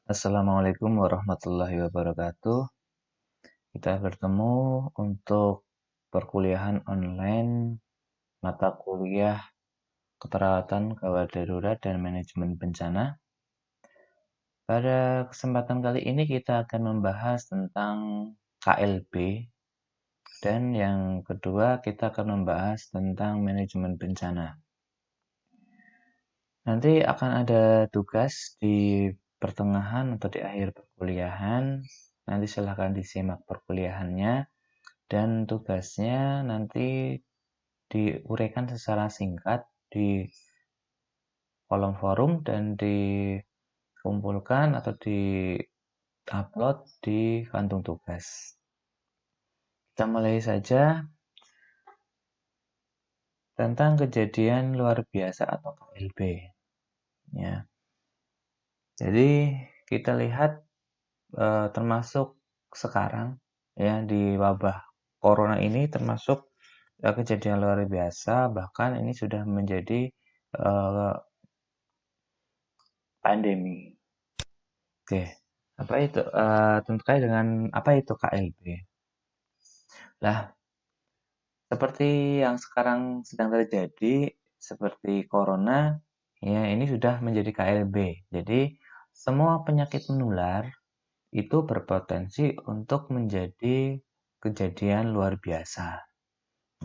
Assalamualaikum warahmatullahi wabarakatuh. Kita bertemu untuk perkuliahan online mata kuliah keperawatan gawat darurat dan manajemen bencana. Pada kesempatan kali ini kita akan membahas tentang KLB dan yang kedua kita akan membahas tentang manajemen bencana. Nanti akan ada tugas di pertengahan atau di akhir perkuliahan. Nanti silahkan disimak perkuliahannya. Dan tugasnya nanti diuraikan secara singkat di kolom forum dan dikumpulkan atau di-upload di kantung tugas. Kita mulai saja tentang kejadian luar biasa atau KLB. Ya. Jadi kita lihat termasuk sekarang ya di wabah corona ini termasuk kejadian luar biasa, bahkan ini sudah menjadi pandemi. Oke, apa itu? Terkait dengan apa itu KLB? Lah, seperti yang sekarang sedang terjadi, seperti corona, ya ini sudah menjadi KLB. Jadi, semua penyakit menular itu berpotensi untuk menjadi kejadian luar biasa.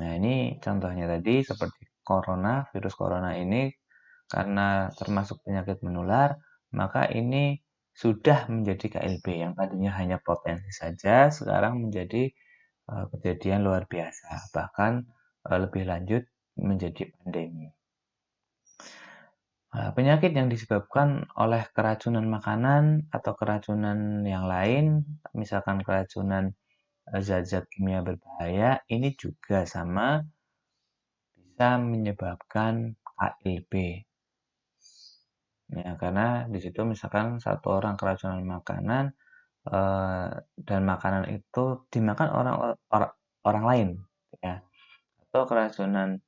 Nah, ini contohnya tadi seperti corona, virus corona ini karena termasuk penyakit menular, maka ini sudah menjadi KLB yang tadinya hanya potensi saja, sekarang menjadi kejadian luar biasa, bahkan lebih lanjut menjadi pandemi. Penyakit yang disebabkan oleh keracunan makanan atau keracunan yang lain, misalkan keracunan zat-zat kimia berbahaya, ini juga sama bisa menyebabkan KLB. Ya, karena di situ misalkan satu orang keracunan makanan dan makanan itu dimakan orang lain, ya. Atau keracunan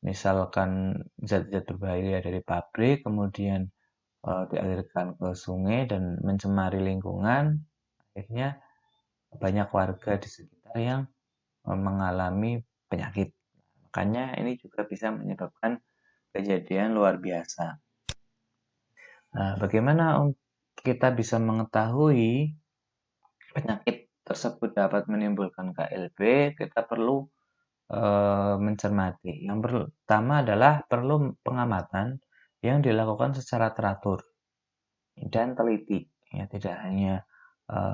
misalkan zat-zat berbahaya dari pabrik kemudian dialirkan ke sungai dan mencemari lingkungan, akhirnya banyak warga di sekitar yang mengalami penyakit. Makanya ini juga bisa menyebabkan kejadian luar biasa. Nah, bagaimana kita bisa mengetahui penyakit tersebut dapat menimbulkan KLB? Kita perlu mencermati. Yang pertama adalah perlu pengamatan yang dilakukan secara teratur dan teliti. Ya, tidak hanya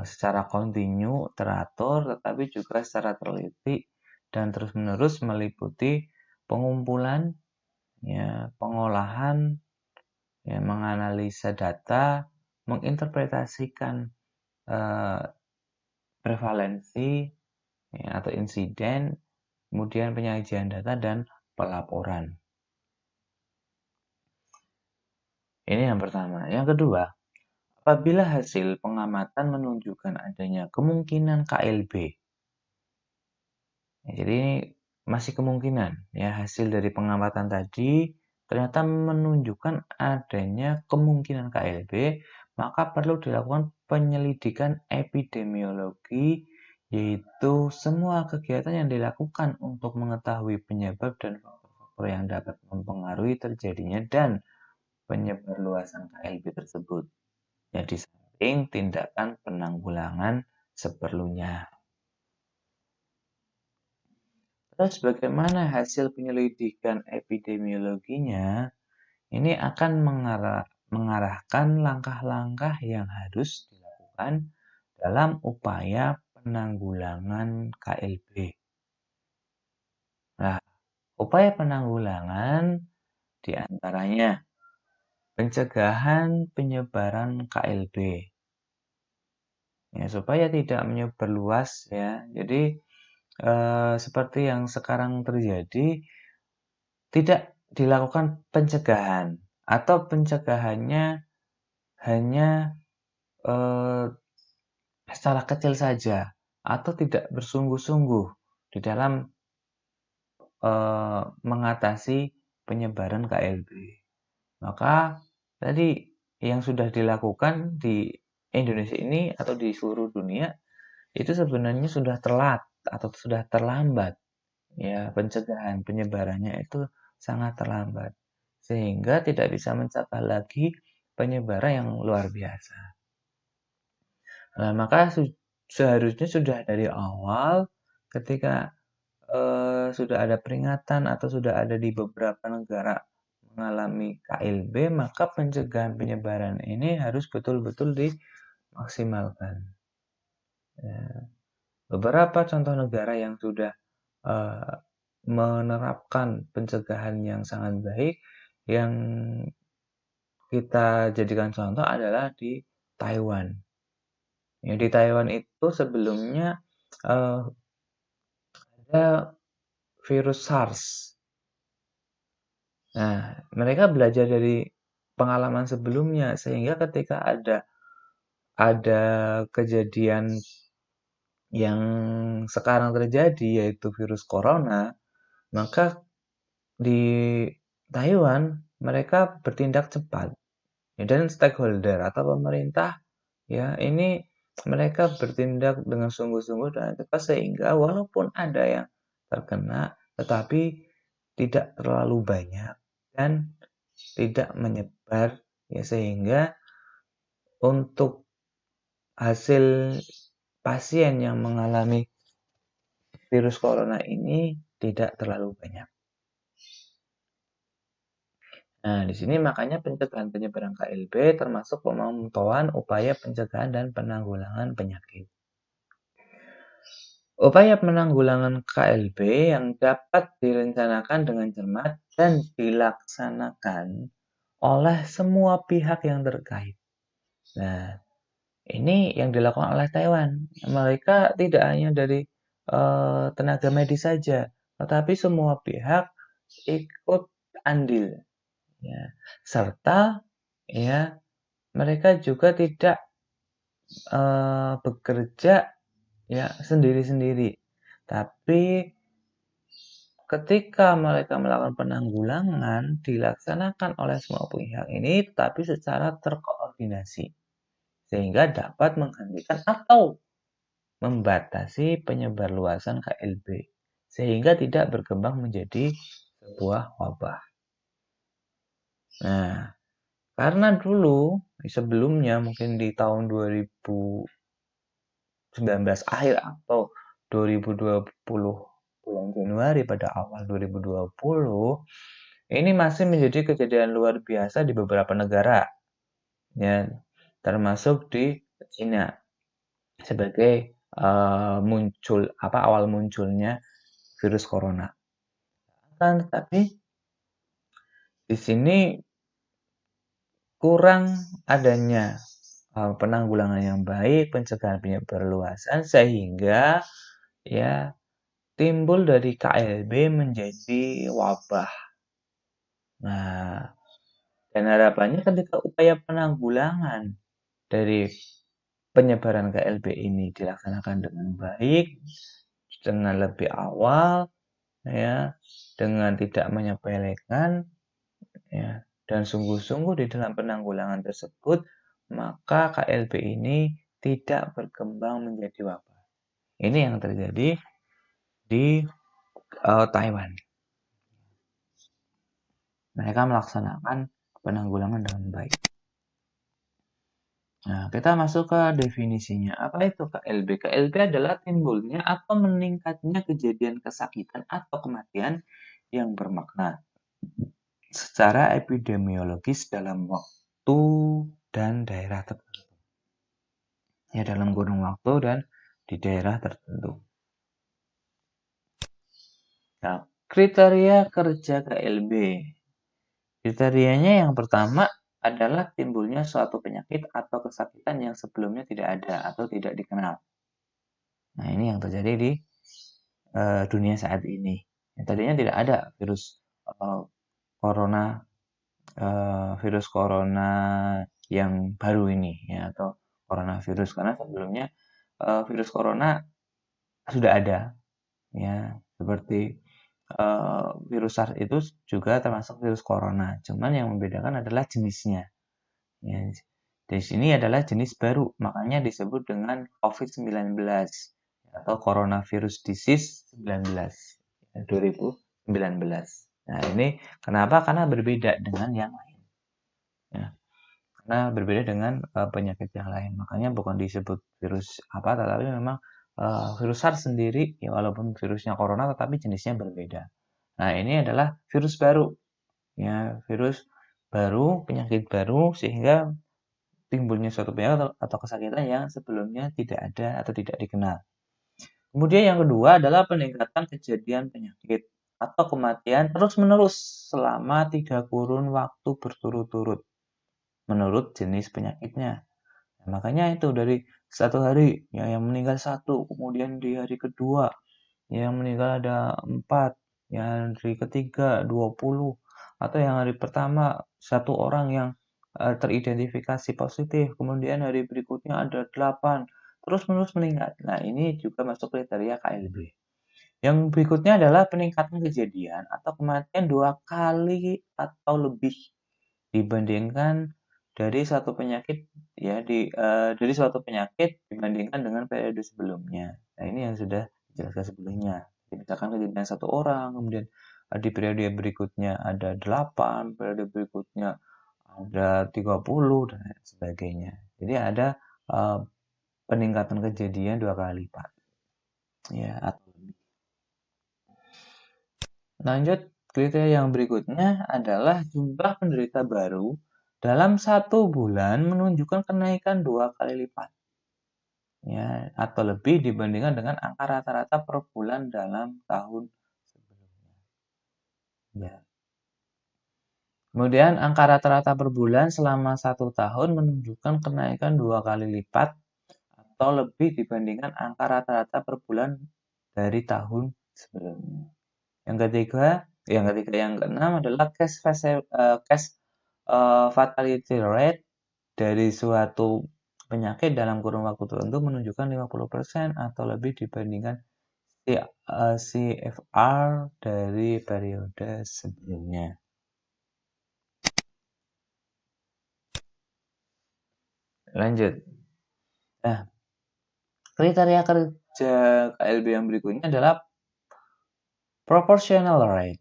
secara kontinu teratur, tetapi juga secara teliti dan terus-menerus meliputi pengumpulan, ya, pengolahan, ya, menganalisa data, menginterpretasikan prevalensi ya, atau insiden, kemudian penyajian data dan pelaporan. Ini yang pertama. Yang kedua, apabila hasil pengamatan menunjukkan adanya kemungkinan KLB, ya, jadi ini masih kemungkinan ya hasil dari pengamatan tadi ternyata menunjukkan adanya kemungkinan KLB, maka perlu dilakukan penyelidikan epidemiologi, yaitu semua kegiatan yang dilakukan untuk mengetahui penyebab dan faktor-faktor yang dapat mempengaruhi terjadinya dan penyebar luasan KLB tersebut. Ya, di samping tindakan penanggulangan seperlunya. Terus bagaimana hasil penyelidikan epidemiologinya? Ini akan mengarahkan langkah-langkah yang harus dilakukan dalam upaya penanggulangan KLB. Nah, upaya penanggulangan diantaranya pencegahan penyebaran KLB. Ya, supaya tidak menyebar luas ya. Jadi seperti yang sekarang terjadi, tidak dilakukan pencegahan atau pencegahannya hanya eh, secara kecil saja atau tidak bersungguh-sungguh di dalam mengatasi penyebaran KLB. Maka tadi yang sudah dilakukan Indonesia ini atau di seluruh dunia itu sebenarnya sudah telat atau sudah terlambat, ya, pencegahan penyebarannya itu sangat terlambat sehingga tidak bisa mencegah lagi penyebaran yang luar biasa. Nah, maka seharusnya sudah dari awal ketika sudah ada peringatan atau sudah ada di beberapa negara mengalami KLB, maka pencegahan penyebaran ini harus betul-betul dimaksimalkan. Ya. Beberapa contoh negara yang sudah eh, menerapkan pencegahan yang sangat baik, yang kita jadikan contoh adalah di Taiwan. Ya, di Taiwan itu sebelumnya eh, ada virus SARS. Nah, mereka belajar dari pengalaman sebelumnya sehingga ketika ada kejadian yang sekarang terjadi yaitu virus corona, maka di Taiwan mereka bertindak cepat. Ya, dan stakeholder atau pemerintah ya ini mereka bertindak dengan sungguh-sungguh dan cepat sehingga walaupun ada yang terkena tetapi tidak terlalu banyak dan tidak menyebar ya sehingga untuk hasil pasien yang mengalami virus corona ini tidak terlalu banyak. Nah, di sini makanya pencegahan penyebaran KLB termasuk pemantauan upaya pencegahan dan penanggulangan penyakit. Upaya penanggulangan KLB yang dapat direncanakan dengan cermat dan dilaksanakan oleh semua pihak yang terkait. Nah, ini yang dilakukan oleh Taiwan. Mereka tidak hanya dari tenaga medis saja, tetapi semua pihak ikut andil, ya. Serta ya mereka juga tidak bekerja ya sendiri-sendiri, tapi ketika mereka melakukan penanggulangan dilaksanakan oleh semua pihak ini, tapi secara terkoordinasi sehingga dapat menghentikan atau membatasi penyebarluasan KLB sehingga tidak berkembang menjadi sebuah wabah. Nah, karena dulu sebelumnya mungkin di tahun 2019 akhir atau 2020 bulan Januari pada awal 2020 ini masih menjadi kejadian luar biasa di beberapa negara ya termasuk di Cina sebagai awal munculnya virus corona. Tetapi di sini kurang adanya penanggulangan yang baik, pencegahan penyebaran luasan sehingga ya timbul dari KLB menjadi wabah. Nah, dan harapannya ketika upaya penanggulangan dari penyebaran KLB ini dilaksanakan dengan baik, dengan lebih awal, ya, dengan tidak menyepelekan, ya, dan sungguh-sungguh di dalam penanggulangan tersebut, maka KLB ini tidak berkembang menjadi wabah. Ini yang terjadi di Taiwan. Mereka melaksanakan penanggulangan dengan baik. Nah, kita masuk ke definisinya. Apa itu KLB? KLB adalah timbulnya atau meningkatnya kejadian kesakitan atau kematian yang bermakna secara epidemiologis dalam waktu dan daerah tertentu. Ya, dalam kurun waktu dan di daerah tertentu. Nah, kriteria kerja KLB. Kriterianya yang pertama adalah timbulnya suatu penyakit atau kesakitan yang sebelumnya tidak ada atau tidak dikenal. Nah, ini yang terjadi di dunia saat ini. Yang tadinya tidak ada corona virus corona yang baru ini ya atau coronavirus karena sebelumnya virus corona sudah ada ya seperti virus SARS itu juga termasuk virus corona, cuman yang membedakan adalah jenisnya. Ya. Di sini adalah jenis baru, makanya disebut dengan COVID-19 atau Coronavirus Disease 2019. Nah, ini kenapa? Karena berbeda dengan yang lain. Ya, karena berbeda dengan penyakit yang lain. Makanya bukan disebut virus apa, tetapi memang virus SARS sendiri, ya walaupun virusnya corona, tetapi jenisnya berbeda. Nah, ini adalah virus baru. Ya, virus baru, penyakit baru, sehingga timbulnya suatu penyakit atau kesakitan yang sebelumnya tidak ada atau tidak dikenal. Kemudian yang kedua adalah peningkatan kejadian penyakit atau kematian terus-menerus selama 3 kurun waktu berturut-turut menurut jenis penyakitnya. Nah, makanya itu dari satu hari ya, yang meninggal satu, kemudian di hari kedua yang meninggal ada 4, yang hari ketiga 20, atau yang hari pertama satu orang yang teridentifikasi positif, kemudian hari berikutnya ada 8, terus-menerus meningkat. Nah, ini juga masuk kriteria KLB. Yang berikutnya adalah peningkatan kejadian atau kematian 2 kali atau lebih dibandingkan dari suatu penyakit ya dari suatu penyakit dibandingkan dengan periode sebelumnya. Nah, ini yang sudah dijelaskan sebelumnya. Jadi, misalkan kejadian satu orang, kemudian di periode berikutnya ada 8, periode berikutnya ada 30 dan lain sebagainya. Jadi ada peningkatan kejadian 2 kali lipat. Ya, lanjut, kriteria yang berikutnya adalah jumlah penderita baru dalam 1 bulan menunjukkan kenaikan 2 kali lipat. Ya, atau lebih dibandingkan dengan angka rata-rata per bulan dalam tahun sebelumnya. Ya. Kemudian angka rata-rata per bulan selama 1 tahun menunjukkan kenaikan 2 kali lipat atau lebih dibandingkan angka rata-rata per bulan dari tahun sebelumnya. Yang keenam adalah case fatality rate dari suatu penyakit dalam kurun waktu tertentu menunjukkan 50% atau lebih dibandingkan CFR dari periode sebelumnya. Lanjut. Nah, kriteria kerja KLB yang berikutnya adalah proportional rate.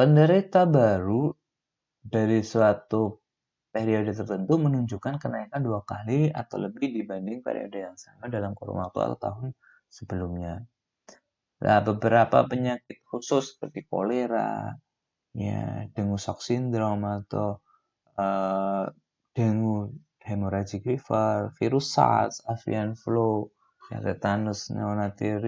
Penderita baru dari suatu periode tertentu menunjukkan kenaikan 2 kali atau lebih dibanding periode yang sama dalam kurun waktu atau tahun sebelumnya. Nah, beberapa penyakit khusus seperti kolera, ya, dengue shock syndrome atau dengue hemorrhagic fever, virus SARS, avian flu, ya, tetanus neonatal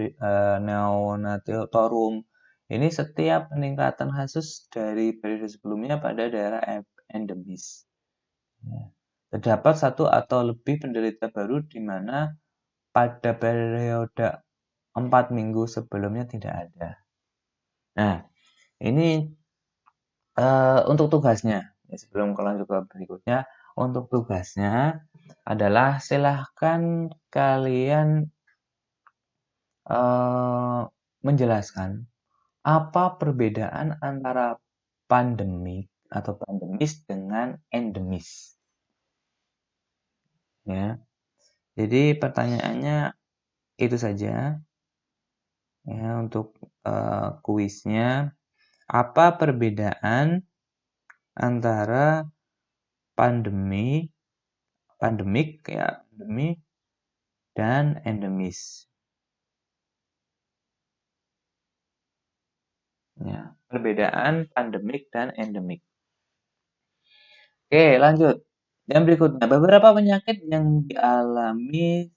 ini setiap peningkatan kasus dari periode sebelumnya pada daerah endemis. Ya. Terdapat 1 atau lebih penderita baru di mana pada periode 4 minggu sebelumnya tidak ada. Nah, ini untuk tugasnya. Ya, sebelum lanjut ke berikutnya, untuk tugasnya adalah silahkan kalian menjelaskan apa perbedaan antara pandemik atau pandemis dengan endemis. Ya, jadi pertanyaannya itu saja ya untuk kuisnya. Apa perbedaan antara pandemik dan endemis? Ya, perbedaan pandemik dan endemik. Oke, lanjut. Yang berikutnya, beberapa penyakit yang dialami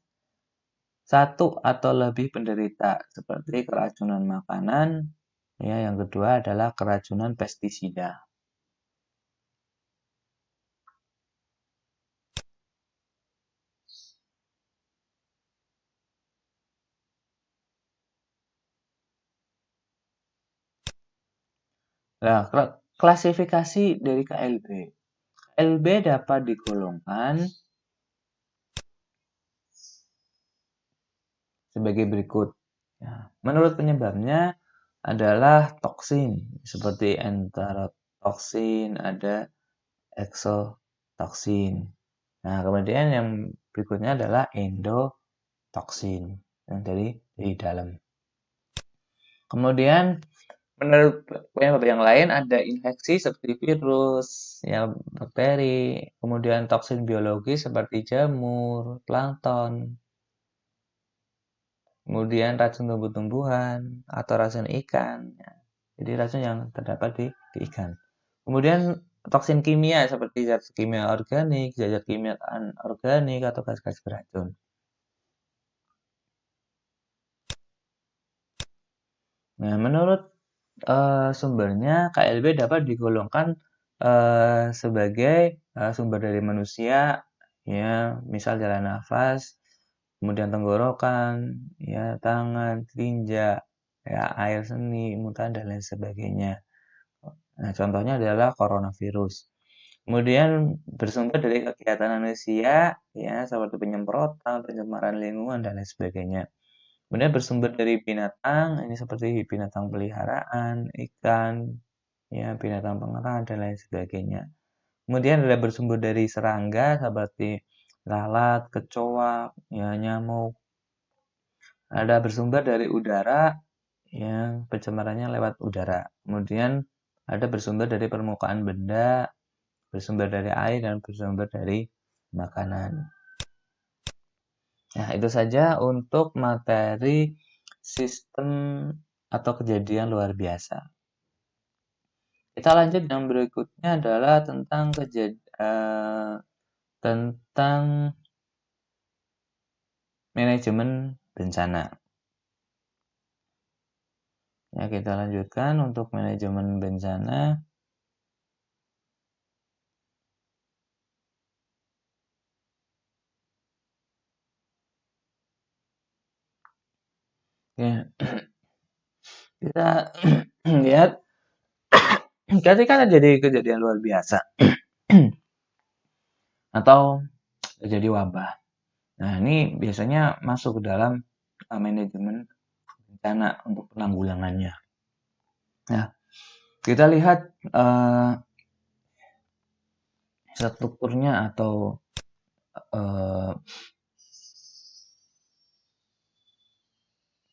1 atau lebih penderita seperti keracunan makanan. Ya, yang kedua adalah keracunan pestisida. Nah, klasifikasi dari KLB. KLB dapat digolongkan sebagai berikut. Ya, menurut penyebabnya adalah toksin, seperti enterotoksin, ada exotoksin. Nah, kemudian yang berikutnya adalah endotoksin yang dari dalam. Kemudian menurut penyebab yang lain ada infeksi seperti virus, ya bakteri, kemudian toksin biologi seperti jamur, plankton, kemudian racun tumbuh-tumbuhan atau racun ikan. Ya. Jadi racun yang terdapat di ikan. Kemudian toksin kimia seperti zat kimia organik, zat kimia anorganik atau gas-gas beracun. Nah, menurut sumbernya KLB dapat digolongkan sebagai sumber dari manusia, ya, misal jalan nafas, kemudian tenggorokan, ya, tangan, tinja, ya, air seni, muntah dan lain sebagainya. Nah, contohnya adalah coronavirus. Kemudian bersumber dari kegiatan manusia, ya, seperti penyemprotan, pencemaran lingkungan dan lain sebagainya. Kemudian bersumber dari binatang, ini seperti binatang peliharaan, ikan, ya, binatang pengerahan dan lain sebagainya. Kemudian ada bersumber dari serangga seperti lalat, kecoa, ya, nyamuk. Ada bersumber dari udara yang pencemarannya lewat udara. Kemudian ada bersumber dari permukaan benda, bersumber dari air dan bersumber dari makanan. Nah, itu saja untuk materi sistem atau kejadian luar biasa. Kita lanjut yang berikutnya adalah tentang manajemen bencana. Ya, kita lanjutkan untuk manajemen bencana. Ya, kita lihat ketika terjadi kejadian luar biasa atau terjadi wabah. Nah, ini biasanya masuk ke dalam manajemen bencana untuk penanggulangannya. Nah, kita lihat strukturnya atau uh,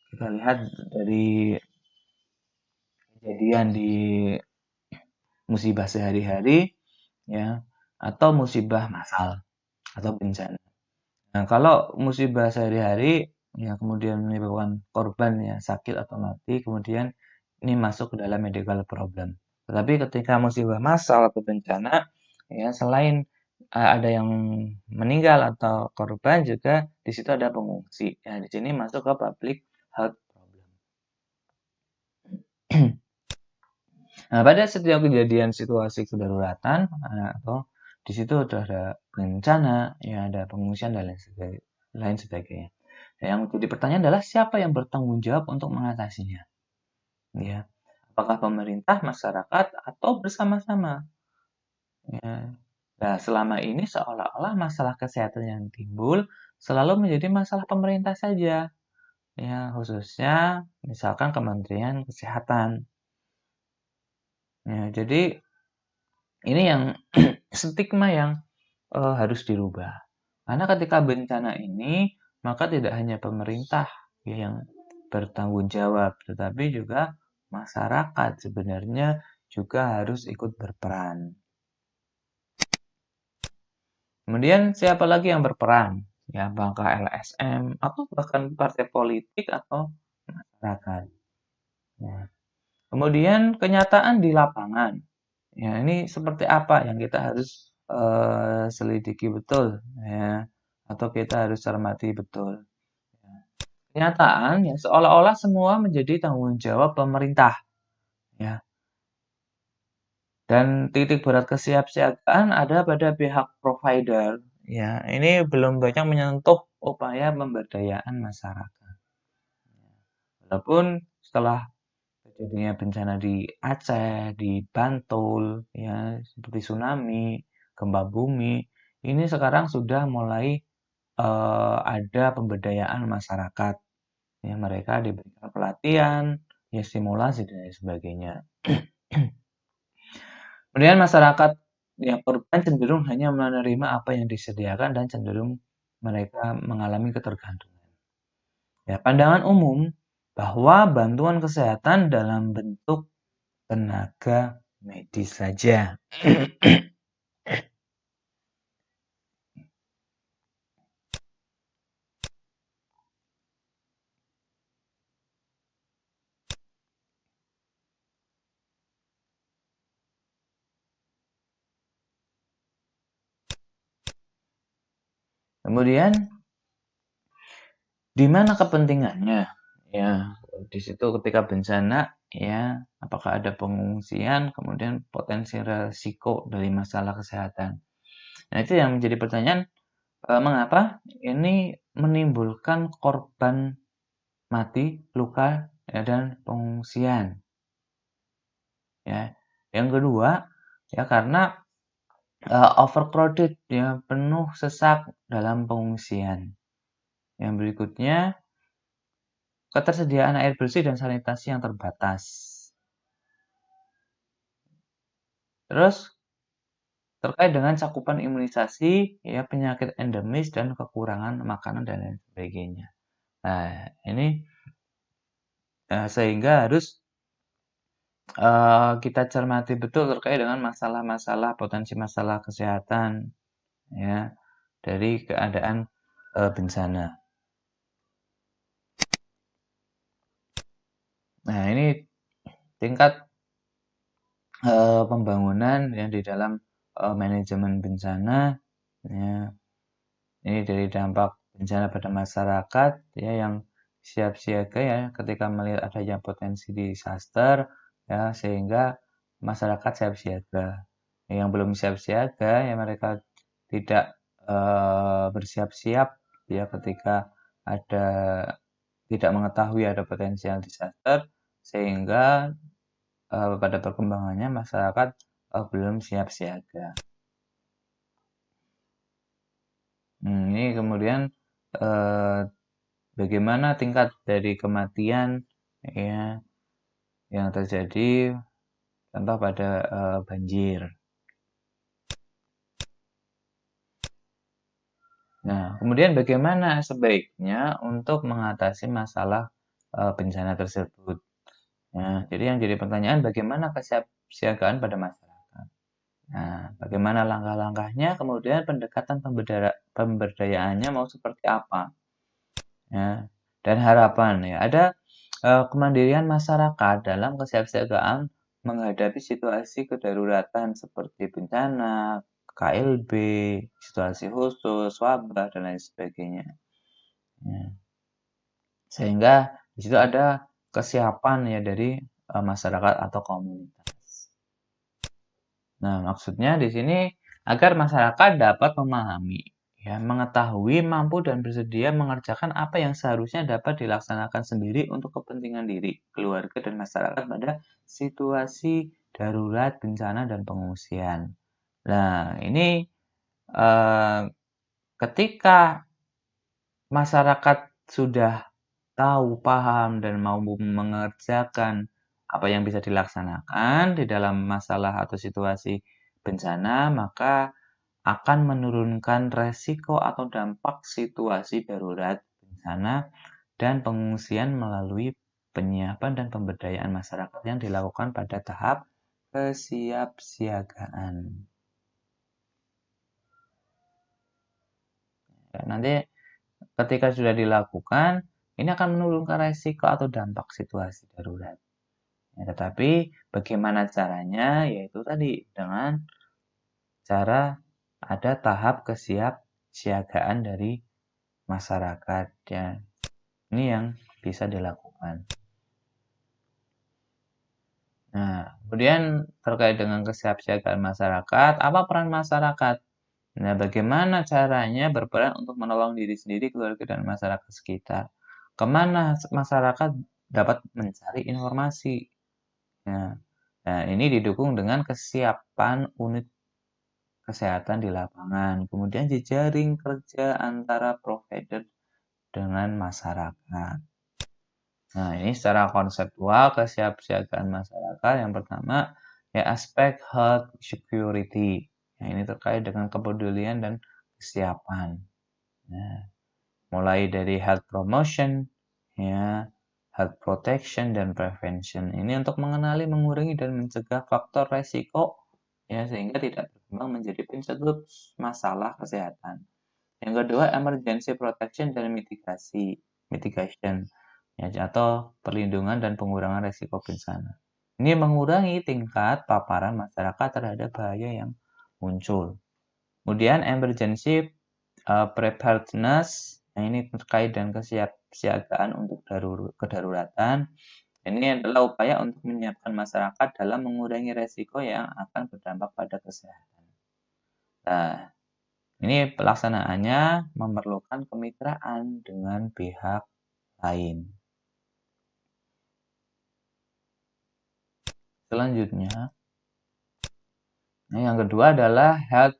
kita lihat dari kejadian di musibah sehari-hari, ya, atau musibah massal atau bencana. Nah, kalau musibah sehari-hari, ya, kemudian menyebabkan korban ya sakit atau mati, kemudian ini masuk ke dalam medical problem. Tetapi ketika musibah massal atau bencana, ya, selain ada yang meninggal atau korban, juga di situ ada pengungsi. Ya, di sini masuk ke public health problem. Nah, pada setiap kejadian situasi kedaruratan atau di situ ada bencana, ya, ada pengungsian dan lain sebagainya. Nah, yang jadi pertanyaan adalah siapa yang bertanggung jawab untuk mengatasinya? Ya, apakah pemerintah, masyarakat, atau bersama-sama? Ya. Nah, selama ini seolah-olah masalah kesehatan yang timbul selalu menjadi masalah pemerintah saja. Ya, khususnya misalkan Kementerian Kesehatan. Ya, jadi ini yang stigma yang harus dirubah. Karena ketika bencana ini, maka tidak hanya pemerintah yang bertanggung jawab, tetapi juga masyarakat sebenarnya juga harus ikut berperan. Kemudian siapa lagi yang berperan? Ya, apakah LSM atau bahkan partai politik atau masyarakat. Ya. Kemudian kenyataan di lapangan. Ya, ini seperti apa yang kita harus selidiki betul, ya, atau kita harus cermati betul. Kenyataan ya seolah-olah semua menjadi tanggung jawab pemerintah, ya. Dan titik berat kesiapsiagaan ada pada pihak provider, ya. Ini belum banyak menyentuh upaya pemberdayaan masyarakat. Walaupun setelah terjadinya bencana di Aceh, di Bantul, ya, seperti tsunami, gempa bumi, ini sekarang sudah mulai ada pemberdayaan masyarakat. Ya, mereka diberikan pelatihan, ya, stimulasi dan lain sebagainya. Kemudian masyarakat yang korban cenderung hanya menerima apa yang disediakan dan cenderung mereka mengalami ketergantungan. Ya, pandangan umum bahwa bantuan kesehatan dalam bentuk tenaga medis saja. Kemudian di mana kepentingannya? Ya, di situ ketika bencana, ya, apakah ada pengungsian, kemudian potensi resiko dari masalah kesehatan. Nah, itu yang menjadi pertanyaan, mengapa ini menimbulkan korban mati, luka, ya, dan pengungsian. Ya, yang kedua, ya karena overcrowded, ya, penuh sesak dalam pengungsian. Yang berikutnya, ketersediaan air bersih dan sanitasi yang terbatas. Terus terkait dengan cakupan imunisasi, ya penyakit endemis dan kekurangan makanan dan lain sebagainya. Nah, ini sehingga harus kita cermati betul terkait dengan masalah-masalah potensi masalah kesehatan, ya, dari keadaan bencana. Nah, ini tingkat pembangunan yang di dalam manajemen bencana, ya, ini dari dampak bencana pada masyarakat, ya, yang siap siaga, ya, ketika melihat adanya potensi disaster, ya, sehingga masyarakat siap siaga. Yang belum siap siaga, ya, mereka tidak bersiap-siap, ya, ketika ada tidak mengetahui ada potensial disaster, sehingga pada perkembangannya masyarakat belum siap siaga. Ini kemudian bagaimana tingkat dari kematian, ya, yang terjadi contoh pada banjir. Nah, kemudian bagaimana sebaiknya untuk mengatasi masalah bencana tersebut. Nah, jadi yang jadi pertanyaan bagaimana kesiapsiagaan pada masyarakat. Nah, bagaimana langkah-langkahnya, kemudian pendekatan pemberdayaannya mau seperti apa. Ya, dan harapan, ya, ada kemandirian masyarakat dalam kesiapsiagaan menghadapi situasi kedaruratan seperti bencana, KLB, situasi khusus, wabah, dan lain sebagainya. Ya. Sehingga di situ ada kesiapan, ya, dari masyarakat atau komunitas. Nah, maksudnya di sini agar masyarakat dapat memahami, ya, mengetahui, mampu dan bersedia mengerjakan apa yang seharusnya dapat dilaksanakan sendiri untuk kepentingan diri, keluarga, dan masyarakat pada situasi darurat, bencana, dan pengungsian. Nah, ini ketika masyarakat sudah tahu, paham, dan mau mengerjakan apa yang bisa dilaksanakan di dalam masalah atau situasi bencana, maka akan menurunkan resiko atau dampak situasi darurat, bencana, dan pengungsian melalui penyiapan dan pemberdayaan masyarakat yang dilakukan pada tahap kesiapsiagaan. Ya, nanti ketika sudah dilakukan, ini akan menurunkan resiko atau dampak situasi darurat. Ya, tetapi bagaimana caranya? Yaitu tadi dengan cara ada tahap kesiapsiagaan dari masyarakat, ya. Ini yang bisa dilakukan. Nah, kemudian terkait dengan kesiapsiagaan masyarakat, apa peran masyarakat? Nah, bagaimana caranya berperan untuk menolong diri sendiri, keluarga, dan masyarakat sekitar? Kemana masyarakat dapat mencari informasi? Nah, ini didukung dengan kesiapan unit kesehatan di lapangan, kemudian jejaring kerja antara provider dengan masyarakat. Nah, ini secara konseptual kesiapsiagaan masyarakat yang pertama, ya, aspek health security. Nah, ini terkait dengan kepedulian dan kesiapan. Nah, mulai dari health promotion, ya, health protection dan prevention. Ini untuk mengenali, mengurangi dan mencegah faktor resiko, ya, sehingga tidak berkembang menjadi pencetus masalah kesehatan. Yang kedua, emergency protection dan mitigation, ya, atau perlindungan dan pengurangan resiko bencana. Ini mengurangi tingkat paparan masyarakat terhadap bahaya yang muncul. Kemudian emergency preparedness, nah ini terkait dengan kesiapsiagaan untuk kedaruratan. Ini adalah upaya untuk menyiapkan masyarakat dalam mengurangi resiko yang akan berdampak pada kesehatan. Nah, ini pelaksanaannya memerlukan kemitraan dengan pihak lain. Selanjutnya, nah yang kedua adalah health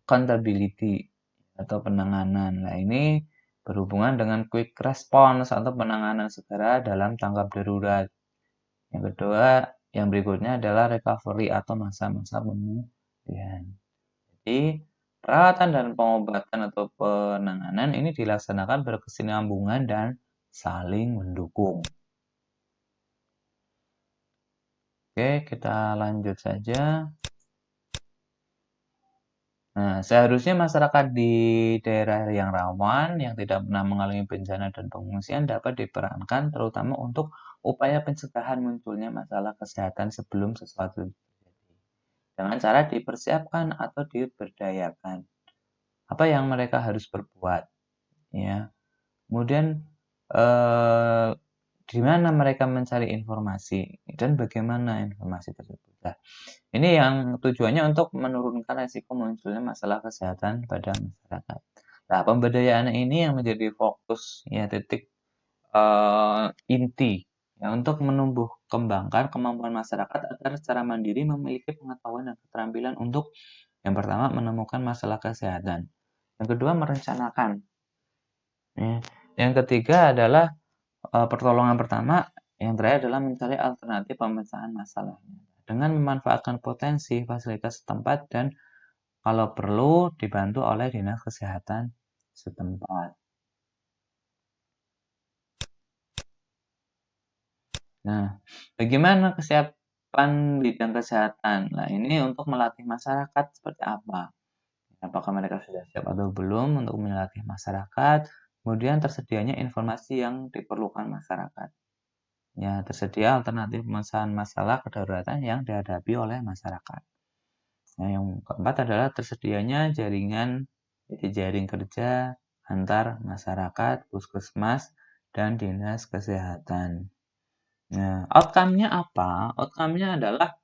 accountability atau penanganan. Nah, ini berhubungan dengan quick response atau penanganan segera dalam tanggap darurat. Yang kedua, yang berikutnya adalah recovery atau masa-masa pemulihan. Jadi, perawatan dan pengobatan atau penanganan ini dilaksanakan berkesinambungan dan saling mendukung. Oke, kita lanjut saja. Nah, seharusnya masyarakat di daerah yang rawan, yang tidak pernah mengalami bencana dan pengungsian dapat diperankan terutama untuk upaya pencegahan munculnya masalah kesehatan sebelum sesuatu terjadi. Dengan cara dipersiapkan atau diberdayakan. Apa yang mereka harus berbuat, ya. Kemudian di mana mereka mencari informasi dan bagaimana informasi tersebut. Nah, ini yang tujuannya untuk menurunkan resiko munculnya masalah kesehatan pada masyarakat. Nah, pemberdayaan ini yang menjadi fokus, ya, titik inti, ya, untuk menumbuh kembangkan kemampuan masyarakat agar secara mandiri memiliki pengetahuan dan keterampilan untuk yang pertama menemukan masalah kesehatan, yang kedua merencanakan, ya. Yang ketiga adalah pertolongan pertama, yang terakhir adalah mencari alternatif pemecahan masalahnya dengan memanfaatkan potensi fasilitas setempat dan kalau perlu dibantu oleh dinas kesehatan setempat. Nah, bagaimana kesiapan bidang kesehatan? Nah, ini untuk melatih masyarakat seperti apa? Apakah mereka sudah siap atau belum untuk melatih masyarakat? Kemudian tersedianya informasi yang diperlukan masyarakat. Ya, tersedia alternatif pemecahan masalah kedaruratan yang dihadapi oleh masyarakat. Nah, yang keempat adalah tersedianya jaringan, jadi jaring kerja antar masyarakat, puskesmas, dan dinas kesehatan. Nah, outcome-nya apa? Outcome-nya adalah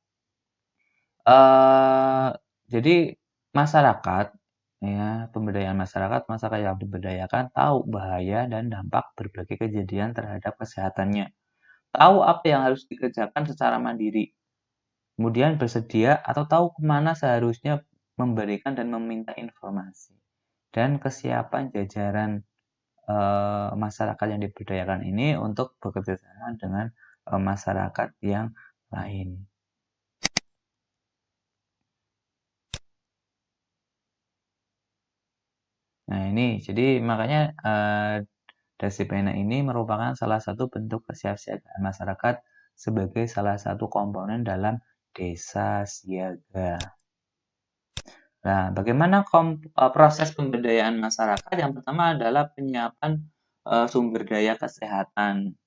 jadi masyarakat, ya, pemberdayaan masyarakat yang diberdayakan tahu bahaya dan dampak berbagai kejadian terhadap kesehatannya. Tahu apa yang harus dikerjakan secara mandiri. Kemudian bersedia atau tahu kemana seharusnya memberikan dan meminta informasi. Dan kesiapan jajaran masyarakat yang diberdayakan ini untuk bekerja sama dengan masyarakat yang lain. Nah, ini jadi makanya Dasipena ini merupakan salah satu bentuk kesiapsiagaan masyarakat sebagai salah satu komponen dalam desa siaga. Nah, bagaimana proses pemberdayaan masyarakat? Yang pertama adalah penyiapan sumber daya kesehatan.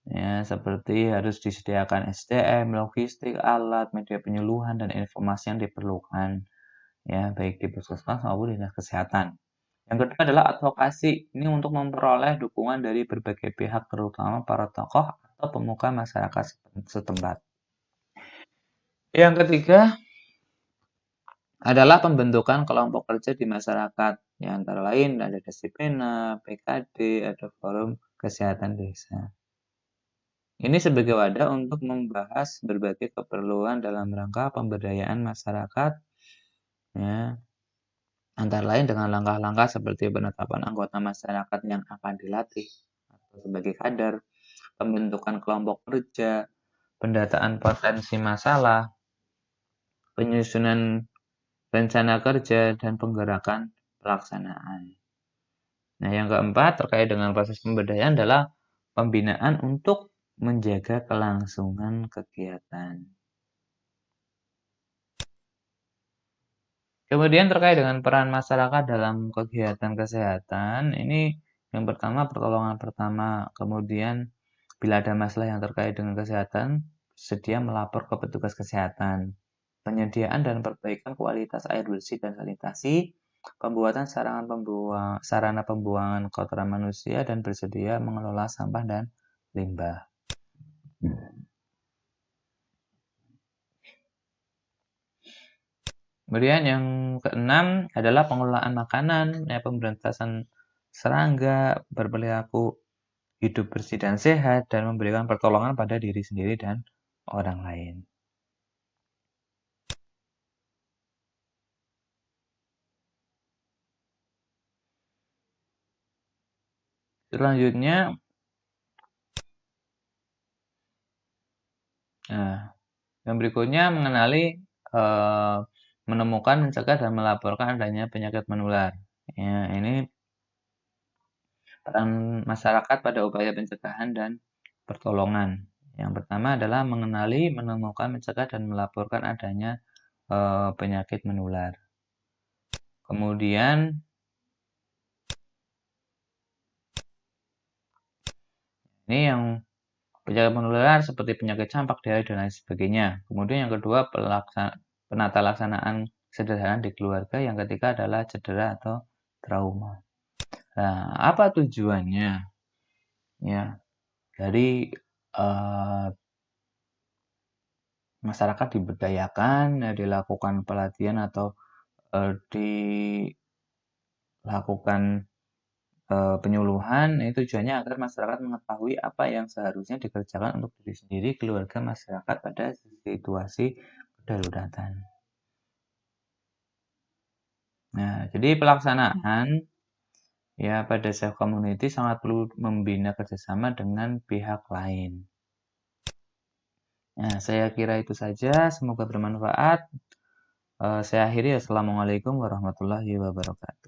Ya, seperti harus disediakan SDM, logistik, alat, media penyuluhan, dan informasi yang diperlukan. Ya, baik di puskesmas maupun dinas kesehatan. Yang kedua adalah advokasi. Ini untuk memperoleh dukungan dari berbagai pihak, terutama para tokoh atau pemuka masyarakat setempat. Yang ketiga adalah pembentukan kelompok kerja di masyarakat. Yang antara lain ada Dasipena, PKD, ada Forum Kesehatan Desa. Ini sebagai wadah untuk membahas berbagai keperluan dalam rangka pemberdayaan masyarakat, ya, antara lain dengan langkah-langkah seperti penetapan anggota masyarakat yang akan dilatih atau sebagai kader, pembentukan kelompok kerja, pendataan potensi masalah, penyusunan rencana kerja, dan penggerakan pelaksanaan. Nah, yang keempat terkait dengan proses pemberdayaan adalah pembinaan untuk menjaga kelangsungan kegiatan. Kemudian terkait dengan peran masyarakat dalam kegiatan kesehatan, ini yang pertama pertolongan pertama, kemudian bila ada masalah yang terkait dengan kesehatan, sedia melapor ke petugas kesehatan. Penyediaan dan perbaikan kualitas air bersih dan sanitasi, pembuatan sarana pembuangan kotoran manusia, dan bersedia mengelola sampah dan limbah. Kemudian yang keenam adalah pengelolaan makanan, pemberantasan serangga, berperilaku hidup bersih dan sehat, dan memberikan pertolongan pada diri sendiri dan orang lain. Selanjutnya, yang berikutnya mengenali, menemukan, mencegah, dan melaporkan adanya penyakit menular. Ya, ini peran masyarakat pada upaya pencegahan dan pertolongan. Yang pertama adalah mengenali, menemukan, mencegah, dan melaporkan adanya penyakit menular. Kemudian ini yang penyakit menular seperti penyakit campak, diare, dan lain sebagainya. Kemudian yang kedua penata laksanaan sederhana di keluarga. Yang ketiga adalah cedera atau trauma. Nah, apa tujuannya? Ya, dari masyarakat diberdayakan, dilakukan pelatihan atau dilakukan penyuluhan. Ini tujuannya agar masyarakat mengetahui apa yang seharusnya dikerjakan untuk diri sendiri, keluarga, masyarakat pada situasi kedaruratan. Nah, jadi pelaksanaan ya pada self community sangat perlu membina kerjasama dengan pihak lain. Nah, saya kira itu saja. Semoga bermanfaat. Saya akhiri. Assalamualaikum warahmatullahi wabarakatuh.